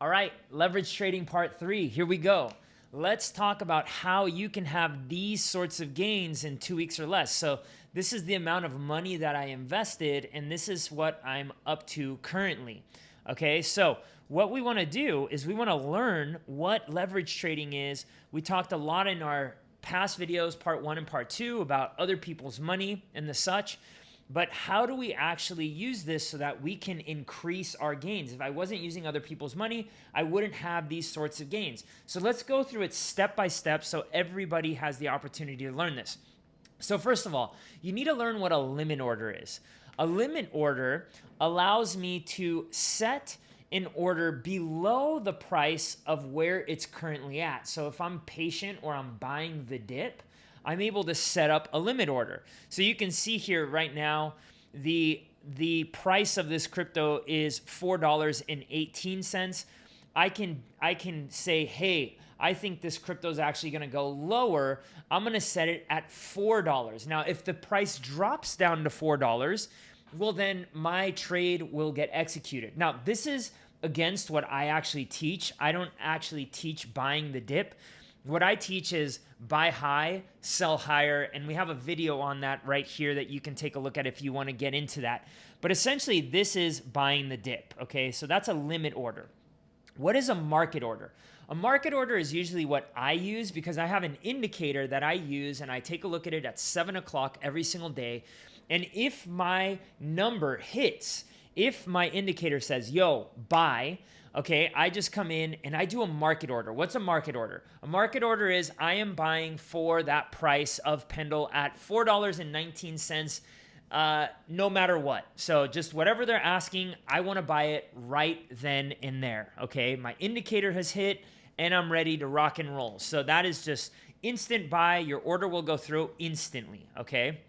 All right, leverage trading part 3. Here we go. Let's talk about how you can have these sorts of gains in 2 weeks or less. So this is the amount of money that I invested, and this is what I'm up to currently. Okay, so what we want to do is we want to learn what leverage trading is. We talked a lot in our past videos, part 1 and part 2, about other people's money and the such. But how do we actually use this so that we can increase our gains? If I wasn't using other people's money, I wouldn't have these sorts of gains. So let's go through it step by step so everybody has the opportunity to learn this. So first of all, you need to learn what a limit order is. A limit order allows me to set an order below the price of where it's currently at. So if I'm patient or I'm buying the dip, I'm able to set up a limit order. So you can see here right now, the price of this crypto is $4.18. I can say, hey, I think this crypto is actually going to go lower. I'm going to set it at $4. Now, if the price drops down to $4, well, then my trade will get executed. Now, this is against what I actually teach. I don't actually teach buying the dip. What I teach is buy high, sell higher, and we have a video on that right here that you can take a look at if you want to get into that. But essentially, this is buying the dip, okay? So that's a limit order. What is a market order? A market order is usually what I use because I have an indicator that I use, and I take a look at it at 7 o'clock every single day. And if my number hits, if my indicator says, yo, buy, okay, I just come in and I do a market order. What's a market order? A market order is I am buying for that price of Pendle at $4.19 no matter what. So just whatever they're asking, I want to buy it right then and there, okay? My indicator has hit and I'm ready to rock and roll. So that is just instant buy. Your order will go through instantly, okay?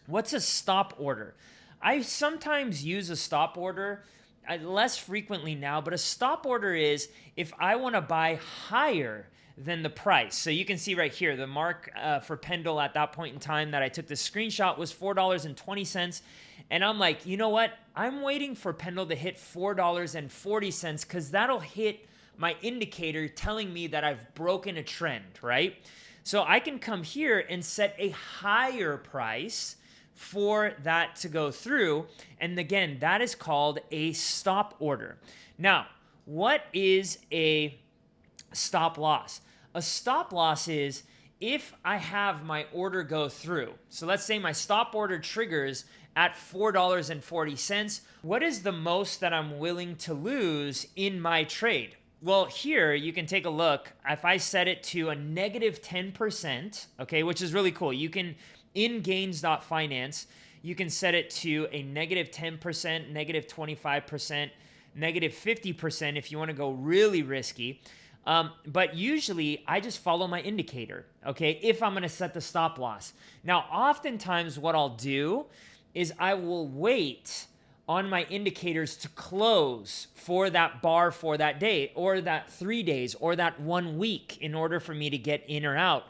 What's a stop order? I sometimes use a stop order, less frequently now, but a stop order is if I want to buy higher than the price. So you can see right here, the mark for Pendle at that point in time that I took the screenshot was $4.20. And I'm like, you know what? I'm waiting for Pendle to hit $4.40 because that'll hit my indicator telling me that I've broken a trend, right? So I can come here and set a higher price for that to go through. And again, that is called a stop order. Now, what is a stop loss? A stop loss is if I have my order go through. So let's say my stop order triggers at $4.40. What is the most that I'm willing to lose in my trade? Well, here you can take a look. If I set it to a negative 10%, okay, which is really cool. You can in gains.finance, you can set it to a negative 10%, negative 25%, negative 50% if you want to go really risky. But usually I just follow my indicator, okay, if I'm going to set the stop loss. Now, oftentimes what I'll do is I will wait on my indicators to close for that bar for that day or that 3 days or that 1 week in order for me to get in or out.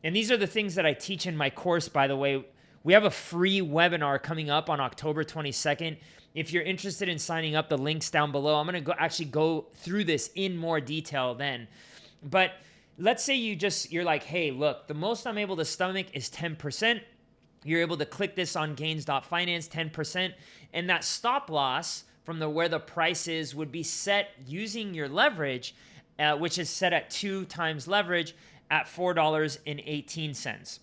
And these are the things that I teach in my course, by the way. We have a free webinar coming up on October 22nd. If you're interested in signing up, the link's down below. I'm going to actually go through this in more detail then. But let's say you're like, hey, look, the most I'm able to stomach is 10%. You're able to click this on gains.finance, 10%. And that stop loss from where the price is would be set using your leverage, which is set at 2 times leverage at $4.18.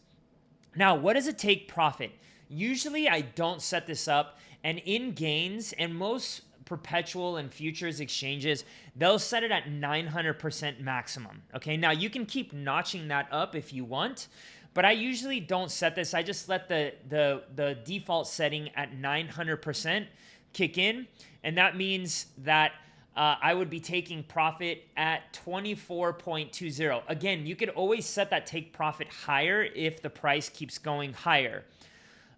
Now, what does it take profit? Usually I don't set this up, and in gains and most perpetual and futures exchanges, they'll set it at 900% maximum. Okay, now you can keep notching that up if you want, but I usually don't set this. I just let the default setting at 900% kick in, and that means that I would be taking profit at 24.20. Again, you could always set that take profit higher if the price keeps going higher.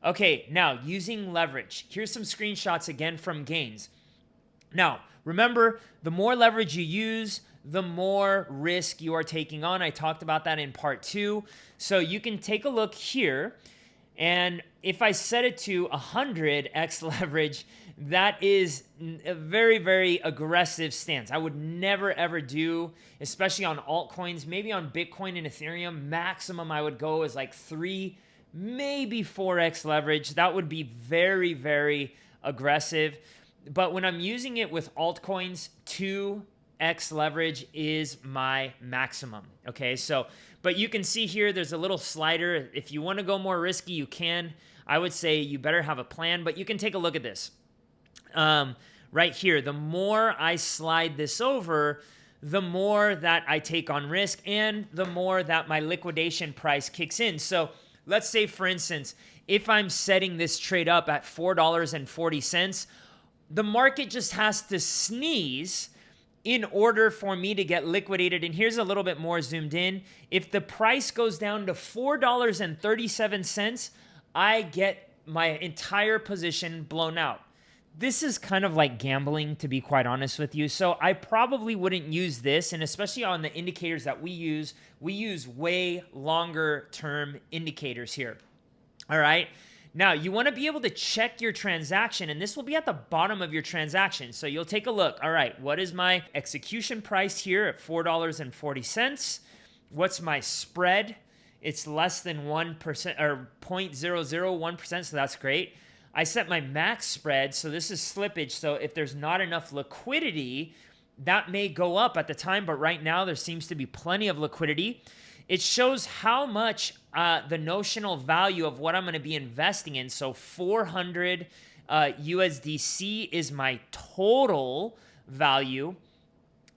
Okay, now using leverage. Here's some screenshots again from gains. Now, remember, the more leverage you use, the more risk you are taking on. I talked about that in part 2. So you can take a look here. And if I set it to 100x leverage, that is a very, very aggressive stance. I would never ever do, especially on altcoins. Maybe on Bitcoin and Ethereum, maximum I would go is like 3, maybe 4x leverage. That would be very, very aggressive. But when I'm using it with altcoins, 2x leverage is my maximum. Okay, so, but you can see here, there's a little slider. If you want to go more risky, you can. I would say you better have a plan, but you can take a look at this. Right here, the more I slide this over, the more that I take on risk and the more that my liquidation price kicks in. So let's say, for instance, if I'm setting this trade up at $4.40, the market just has to sneeze in order for me to get liquidated. And here's a little bit more zoomed in. If the price goes down to $4.37, I get my entire position blown out. This is kind of like gambling, to be quite honest with you. So I probably wouldn't use this, and especially on the indicators that we use way longer term indicators here. All right. Now, you want to be able to check your transaction, and this will be at the bottom of your transaction. So you'll take a look. All right, what is my execution price here at $4.40? What's my spread? It's less than 1% or 0.001%, so that's great. I set my max spread, so this is slippage. So if there's not enough liquidity, that may go up at the time, but right now there seems to be plenty of liquidity. It shows how much the notional value of what I'm going to be investing in. So 400 USDC is my total value.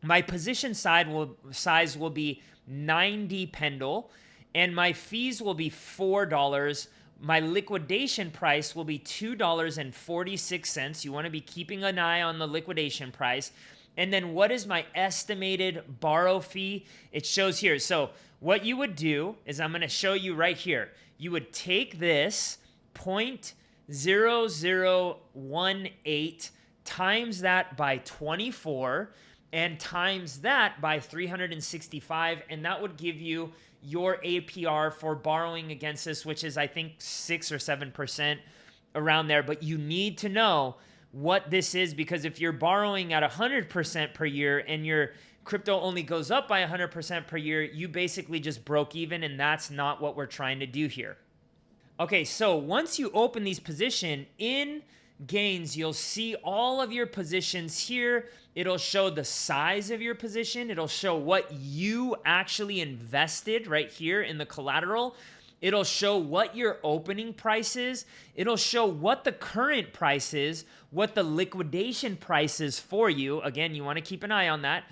My position size will be 90 pendle, and my fees will be $4. My liquidation price will be $2.46. You want to be keeping an eye on the liquidation price. And then what is my estimated borrow fee? It shows here. So what you would do is I'm going to show you right here. You would take this 0.0018 times that by 24 and times that by 365, and that would give you your APR for borrowing against this, which is I think 6 or 7% around there. But you need to know what this is, because if you're borrowing at 100% per year and your crypto only goes up by 100% per year, you basically just broke even, and that's not what we're trying to do here. Okay, so once you open these positions in gains, you'll see all of your positions here. It'll show the size of your position. It'll show what you actually invested right here in the collateral. It'll show what your opening price is. It'll show what the current price is, what the liquidation price is for you. Again, you want to keep an eye on that.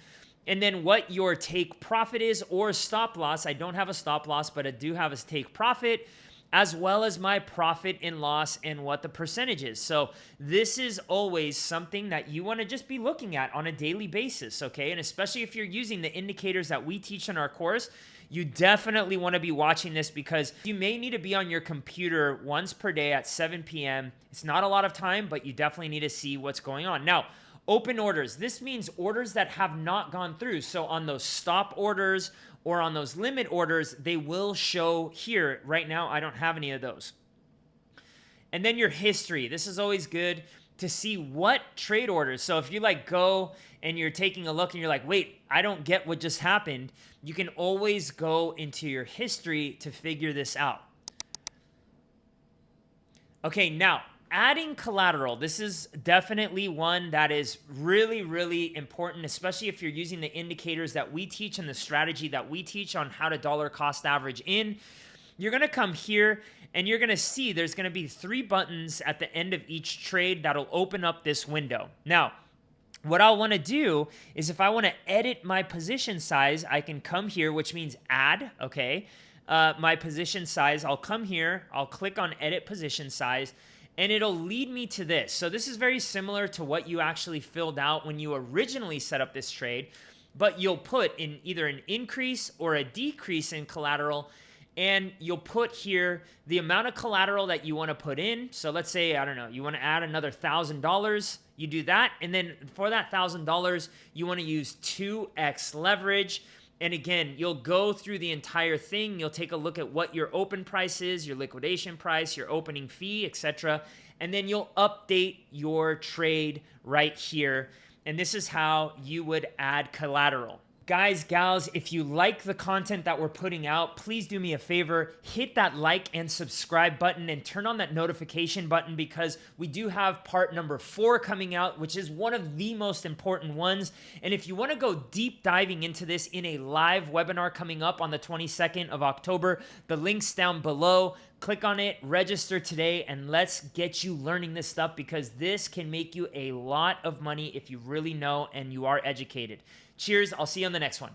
And then what your take profit is or stop loss. I don't have a stop loss, but I do have a take profit, as well as my profit and loss and what the percentage is. So this is always something that you want to just be looking at on a daily basis, okay? And especially if you're using the indicators that we teach in our course, you definitely want to be watching this, because you may need to be on your computer once per day at 7 p.m. It's not a lot of time, but you definitely need to see what's going on. Now, open orders. This means orders that have not gone through. So on those stop orders or on those limit orders, they will show here. Right now, I don't have any of those. And then your history. This is always good to see what trade orders. So if you like go and you're taking a look and you're like, wait, I don't get what just happened, you can always go into your history to figure this out. Okay, now, adding collateral. This is definitely one that is really, really important, especially if you're using the indicators that we teach and the strategy that we teach on how to dollar cost average in. You're going to come here and you're going to see there's going to be 3 buttons at the end of each trade that'll open up this window. Now, what I'll want to do is if I want to edit my position size, I can come here, which means add, okay? My position size, I'll come here, I'll click on edit position size, and it'll lead me to this. So this is very similar to what you actually filled out when you originally set up this trade, but you'll put in either an increase or a decrease in collateral, and you'll put here the amount of collateral that you want to put in. So let's say, I don't know, you want to add another $1,000, you do that, and then for that $1,000, you want to use 2x leverage. And again, you'll go through the entire thing. You'll take a look at what your open price is, your liquidation price, your opening fee, etc. and then you'll update your trade right here. And this is how you would add collateral. Guys, gals, if you like the content that we're putting out, please do me a favor, hit that like and subscribe button and turn on that notification button, because we do have part number 4 coming out, which is one of the most important ones. And if you want to go deep diving into this in a live webinar coming up on the 22nd of October, the link's down below. Click on it, register today, and let's get you learning this stuff, because this can make you a lot of money if you really know and you are educated. Cheers. I'll see you on the next one.